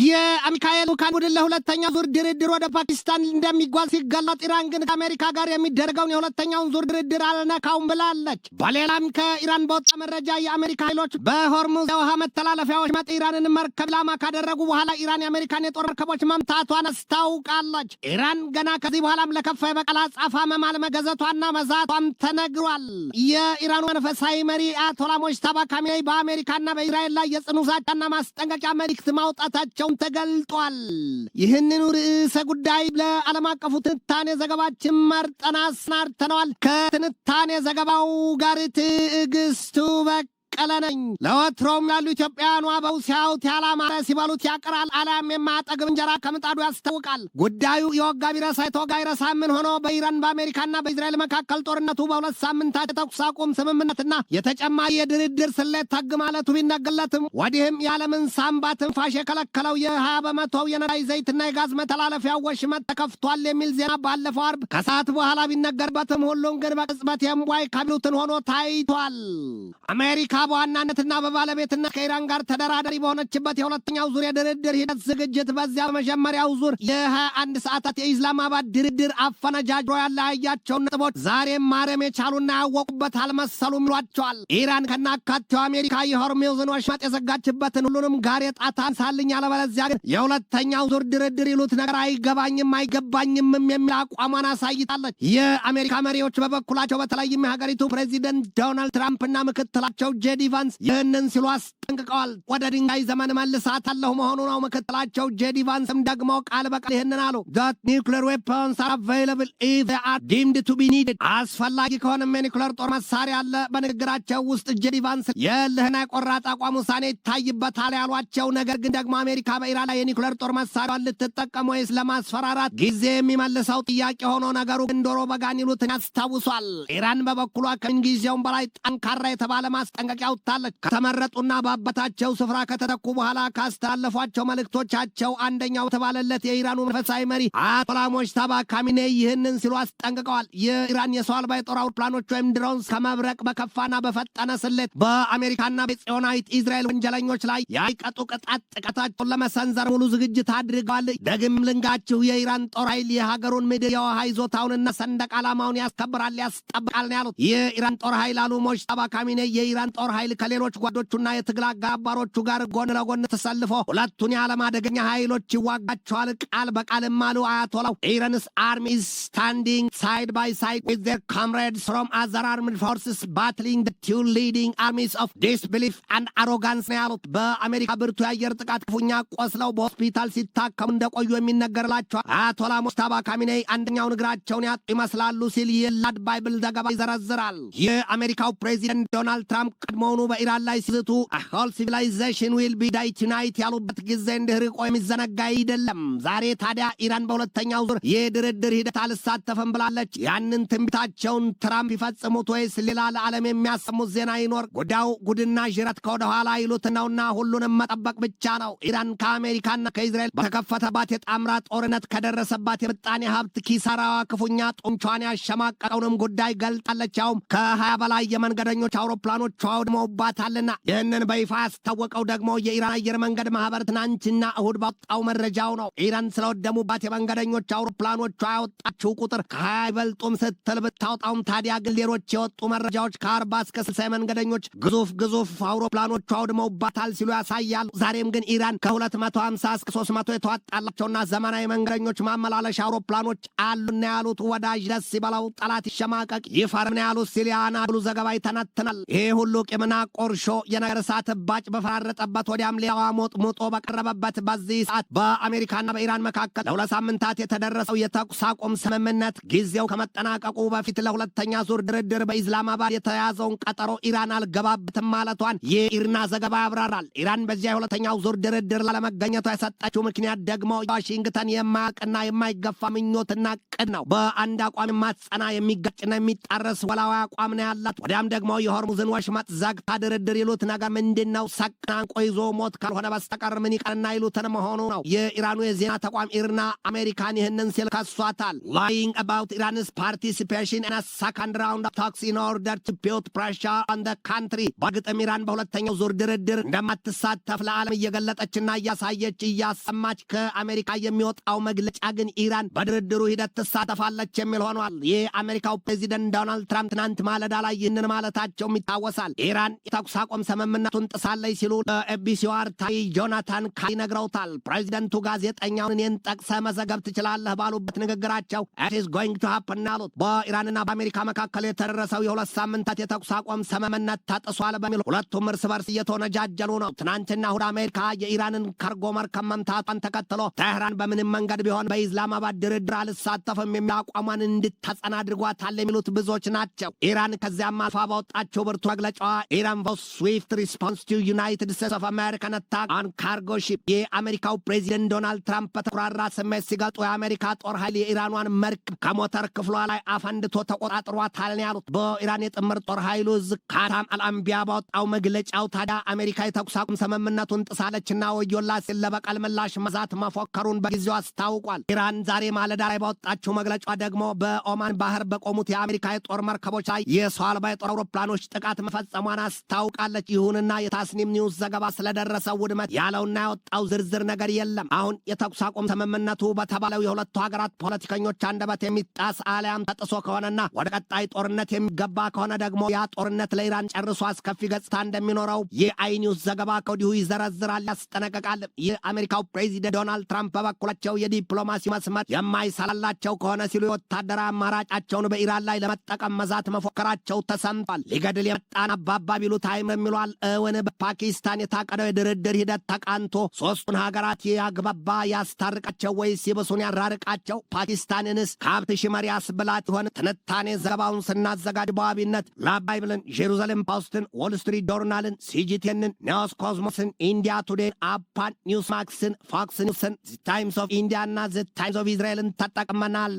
የአሜሪካን ቡድን ለሁለተኛ ዙር ድርድር ወደ ፓኪስታን እንደሚጓዝ ሲገለጥ ኢራን ግን ከአሜሪካ ጋር የሚደረገውን የሁለተኛውን ዙር ድርድር አልነካውም ብላለች። በሌላም ከኢራን በወጣ መረጃ የአሜሪካ ኃይሎች በሆርሙዝ የውሃ መተላለፊያዎች ወሽመጥ ኢራንን መርከብ ኢላማ ካደረጉ በኋላ ኢራን የአሜሪካን የጦር መርከቦች መምታቷን አስታውቃለች። ኢራን ገና ከዚህ በኋላም ለከፋ የበቀል አጸፋ መገዘቷና መዛቷም ተነግሯል። የኢራኑ መንፈሳዊ መሪ አያቶላ ሙጅተባ ካሚኔይ በአሜሪካና በእስራኤል ላይ የጽኑ ዛቻና ማስጠንቀቂያ መልእክት ማውጣታቸው ተገልጧል። ይህንን ርዕሰ ጉዳይ ለዓለም አቀፉ ትንታኔ ዘገባችን መርጠን አሰናድተነዋል። ከትንታኔ ዘገባው ጋር ትዕግስቱ ቀለነኝ። ለወትሮም ያሉ ኢትዮጵያውያኑ አበው ሲያዩት ያላማረ ሲበሉት ያቀራል፣ አሊያም የማያጠግብ እንጀራ ከምጣዱ ያስታውቃል። ጉዳዩ የወጋ ቢረሳ የተወጋ ይረሳ ምን ሆኖ በኢራን በአሜሪካና በእስራኤል መካከል ጦርነቱ በሁለት ሳምንታት የተኩስ አቁም ስምምነትና የተጨማሪ የድርድር ስሌት ተግ ማለቱ ቢነገርለትም ወዲህም የዓለምን ሳምባ ትንፋሽ የከለከለው የ20 በመቶው የነዳጅ ዘይትና የጋዝ መተላለፊያ ወሽመጥ ተከፍቷል የሚል ዜና ባለፈው አርብ ከሰዓት በኋላ ቢነገርበትም ሁሉም ግን በቅጽበት የምቧይ ካቢሉትን ሆኖ ታይቷል። አሜሪካ በዋናነትና በባለቤትና ከኢራን ጋር ተደራዳሪ በሆነችበት የሁለተኛው ዙር የድርድር ሂደት ዝግጅት በዚያ በመጀመሪያው ዙር የ21 ሰዓታት የኢስላማባድ ድርድር አፈነጃጅሮ ያለያያቸውን ነጥቦች ዛሬም ማረም የቻሉና ያወቁበት አልመሰሉም ይሏቸዋል። ኢራን ከናካቴው አሜሪካ የሆርሙዝን ወሽመጥ የዘጋችበትን ሁሉንም ጋሬጣ ታንሳልኝ፣ አለበለዚያ ግን የሁለተኛው ዙር ድርድር ይሉት ነገር አይገባኝም አይገባኝምም የሚል አቋሟን አሳይታለች። የአሜሪካ መሪዎች በበኩላቸው በተለይም የሀገሪቱ ፕሬዚደንት ዶናልድ ትራምፕና ምክትላቸው ጄዲ ቫንስ ይህንን ሲሉ አስጠንቅቀዋል። ወደ ድንጋይ ዘመን መልሳታለሁ መሆኑ ነው። ምክትላቸው ጄዲ ቫንስም ደግሞ ቃል በቃል ይህንን አሉ። that nuclear weapons are available if they are deemed to be needed አስፈላጊ ከሆነም የኒውክሌር ጦር መሳሪያ አለ። በንግግራቸው ውስጥ ጄዲ ቫንስ የልህና የቆራጥ አቋም ውሳኔ ይታይበታል ያሏቸው፣ ነገር ግን ደግሞ አሜሪካ በኢራን ላይ የኒውክሌር ጦር መሳሪያዋን ልትጠቀም ወይስ ለማስፈራራት ጊዜ የሚመልሰው ጥያቄ ሆኖ ነገሩ ግን ዶሮ በጋን ይሉትን ያስታውሷል። ኢራን በበኩሏ ከምንጊዜውም በላይ ጠንካራ የተባለ ማስጠንቀቂያ አውጥታለች። ከተመረጡና በአባታቸው ስፍራ ከተተኩ በኋላ ካስተላለፏቸው መልእክቶቻቸው አንደኛው ተባለለት የኢራኑ መንፈሳዊ መሪ አያቶላ ሙጅተባ ካሚኔይ ይህንን ሲሉ አስጠንቅቀዋል። የኢራን የሰው አልባ የጦር አውሮፕላኖች ወይም ድሮንስ ከመብረቅ በከፋና በፈጠነ ስሌት በአሜሪካና በጽዮናዊት እስራኤል ወንጀለኞች ላይ ያይቀጡ ቅጣት ጥቃታቸውን ለመሰንዘር ሙሉ ዝግጅት አድርገዋል። ደግም ልንጋችሁ የኢራን ጦር ኃይል የሀገሩን ምድር የውሃ ይዞታውንና ሰንደቅ ዓላማውን ያስከብራል ያስጠብቃል ነው ያሉት። የኢራን ጦር ኃይል አሉ ሙጅተባ ካሚኔይ የኢራን ጦር ኃይል ከሌሎች ጓዶቹና የትግል አጋባሮቹ ጋር ጎን ለጎን ተሰልፎ ሁለቱን የዓለም አደገኛ ኃይሎች ይዋጋቸዋል ቃል በቃልም አሉ አያቶላው። ኢራንስ አርሚ is standing side by side with their comrades from other armed forces battling the two leading armies of disbelief and arrogance ነው ያሉት። በአሜሪካ ብርቱ የአየር ጥቃት ክፉኛ ቆስለው በሆስፒታል ሲታከሙ እንደቆዩ የሚነገርላቸው አያቶላ ሙጅተባ ካሚኔይ አንደኛውን እግራቸውን ያጡ ይመስላሉ ሲል የላድ ባይብል ዘገባ ይዘረዝራል። የአሜሪካው ፕሬዚደንት ዶናልድ ትራምፕ ቀድሞውኑ በኢራን ላይ ሲዝቱ whole civilization will be die tonight ያሉበት ጊዜ እንድርቆ የሚዘነጋ አይደለም። ዛሬ ታዲያ ኢራን በሁለተኛው ዙር የድርድር ሂደት አልሳተፍም ብላለች። ያንን ትንቢታቸውን ትራምፕ ይፈጽሙት ወይስ ሌላ ለዓለም የሚያሰሙት ዜና ይኖር? ጉዳዩ ጉድና ዥረት ከወደ ኋላ ይሉት ነውና ሁሉንም መጠበቅ ብቻ ነው። ኢራን ከአሜሪካና ከእስራኤል በተከፈተባት የጣምራ ጦርነት ከደረሰባት የምጣኔ ሀብት ኪሳራዋ ክፉኛ ጡንቿን ያሸማቀቀውንም ጉዳይ ገልጣለች። ያውም ከ20 በላይ የመንገደኞች አውሮፕላኖች አውድመውባታልና ይህንን በይፋ ያስታወቀው ደግሞ የኢራን አየር መንገድ ማህበር ትናንትና እሁድ ባወጣው መረጃው ነው። ኢራን ስለወደሙባት የመንገደኞች አውሮፕላኖቿ ያወጣችው ቁጥር ከ20 አይበልጡም ስትል ብታወጣውም ታዲያ ግን ሌሎች የወጡ መረጃዎች ከ40 እስከ 60 የመንገደኞች ግዙፍ አውሮፕላኖቿ አውድመውባታል ሲሉ ያሳያሉ። ዛሬም ግን ኢራን ከ250 እስከ 300 የተዋጣላቸውና ዘመናዊ መንገደኞች ማመላለሻ አውሮፕላኖች አሉና ያሉት ወዳጅ ደስ ይበላው ጠላት ይሸማቀቅ ይፈርም ያሉት ሲል የአናዶሉ ዘገባ ይተነትናል። ይሄ ሁሉ ቂምና ቆርሾ የነገር እሳት ባጭ በፈራረጠበት ወዲያም ሌላዋ ሞጦ በቀረበበት በዚህ ሰዓት በአሜሪካና በኢራን መካከል ለሁለት ሳምንታት የተደረሰው የተኩስ አቁም ስምምነት ጊዜው ከመጠናቀቁ በፊት ለሁለተኛ ዙር ድርድር በኢስላማባድ የተያዘውን ቀጠሮ ኢራን አልገባበትም ማለቷን የኢርና ዘገባ ያብራራል። ኢራን በዚያ የሁለተኛው ዙር ድርድር ላለመገኘቷ የሰጠችው ምክንያት ደግሞ ዋሽንግተን የማያውቅና የማይገፋ ምኞትና ቅድ ነው። በአንድ አቋም የማትጸና የሚጋጭና የሚጣረስ ወላዋ አቋም ነው ያላት። ወዲያም ደግሞ የሆርሙዝን ወሽመጥ ዘግታ ድርድር ይሉት ነገር ምንድን ምንድነው ሰቅናን ቆይዞ ሞት ካልሆነ በስተቀር ምን ይቀርና ይሉትን መሆኑ ነው። የኢራኑ የዜና ተቋም ኢርና አሜሪካን ይህንን ሲል ከሷታል። lying about Iran's participation in a second round of talks in order to put pressure on the country በግጥም ኢራን በሁለተኛው ዙር ድርድር እንደማትሳተፍ ለዓለም እየገለጠችና እያሳየች እያሰማች ከአሜሪካ የሚወጣው መግለጫ ግን ኢራን በድርድሩ ሂደት ትሳተፋለች የሚል ሆኗል። የአሜሪካው ፕሬዚደንት ዶናልድ ትራምፕ ትናንት ማለዳ ላይ ይህንን ማለታቸውም ይታወሳል። ኢራን የተኩስ አቁም ስምምነቱን ጥሳለች ሲሉ ለኤቢሲው አርታይ ጆናታን ካይ ነግረውታል። ፕሬዚደንቱ ጋዜጠኛውን እኔን ጠቅሰህ መዘገብ ትችላለህ ባሉበት ንግግራቸው it is going to happen አሉት። በኢራንና በአሜሪካ መካከል የተደረሰው የሁለት ሳምንታት የተኩስ አቁም ስምምነት ተጥሷል በሚል ሁለቱም እርስ በርስ እየተወነጃጀሉ ነው። ትናንትና እሁድ አሜሪካ የኢራንን ካርጎ መርከብ መምታቷን ተከትሎ ቴህራን በምንም መንገድ ቢሆን በኢስላማባድ ድርድር አልሳተፍም የሚል አቋሟን እንድታጸና አድርጓታል የሚሉት ብዙዎች ናቸው። ኢራን ከዚያም አልፋ ባወጣቸው ብርቱ መግለጫዋ ኢራን ፎር ስዊፍት ሪስፖንስ ቱ ዩናይትድ ስቴትስ ኦፍ አሜሪካን አታክ ኦን ካርጎ ሺፕ የአሜሪካው ፕሬዚደንት ዶናልድ ትራምፕ በተኩራራ ስሜት ሲገልጡ የአሜሪካ ጦር ኃይል የኢራኗን መርከብ ከሞተር ክፍሏ ላይ አፈንድቶ ተቆጣጥሯታል ነው ያሉት። በኢራን የጥምር ጦር ኃይሉ ካታም አልአንቢያ ባወጣው መግለጫው ታዲያ አሜሪካ የተኩስ አቁም ስምምነቱን ጥሳለችና ወዮላ ሲል ለበቀል ምላሽ መዛት መፎከሩን በጊዜው አስታውቋል። ኢራን ዛሬ ማለዳ ላይ ባወጣችው መግለጫ ደግሞ በኦማን ባህር በቆሙት የአሜሪካ የጦር መርከቦች ላይ የሰው አልባ የጦር አውሮፕላኖች ጥቃት መፈጸሟን አስታውቃለች። ይሁንና የታስኒም ኒውስ ዘገባ ስለደረሰው ውድመት ያለውና ያወጣው ዝርዝር ነገር የለም። አሁን የተኩስ አቁም ስምምነቱ በተባለው የሁለቱ ሀገራት ፖለቲከኞች አንደበት የሚጣስ አሊያም ተጥሶ ከሆነና ወደ ቀጣይ ጦርነት የሚገባ ከሆነ ደግሞ ያ ጦርነት ለኢራን ጨርሶ አስከፊ ገጽታ እንደሚኖረው የአይ ኒውስ ዘገባ ከወዲሁ ይዘረዝራል፣ ያስጠነቅቃል። የአሜሪካው ፕሬዚደንት ዶናልድ ትራምፕ በበኩላቸው የዲፕሎማሲ መስመር የማይሰላላቸው ከሆነ ሲሉ የወታደራዊ አማራጫቸውን በኢራን ላይ ለመጠቀም መዛት መፎከራቸው ተሰምቷል። ሊገድል የመጣን አባባ ቢሉት አይምር የሚሏል። እውን በፓኪስታን የታቀደው የድርድር ሂደት ተቃንቶ ሶስቱን ሀገራት ያግባባ ያስታርቃቸው ወይስ ይብሱን ያራርቃቸው? ፓኪስታንንስ ከሀብት ሽመር ያስብላት ይሆን? ትንታኔ ዘገባውን ስናዘጋጅ በዋቢነት ላባይብልን፣ ጄሩዛሌም ፖስትን፣ ዎል ስትሪት ጆርናልን፣ ሲጂቲኤንን፣ ኒውስ ኮዝሞስን፣ ኢንዲያ ቱዴይን፣ አፓን፣ ኒውስ ማክስን፣ ፎክስ ኒውስን፣ ታይምስ ኦፍ ኢንዲያ እና ታይምስ ኦፍ ኢዝራኤልን ተጠቅመናል።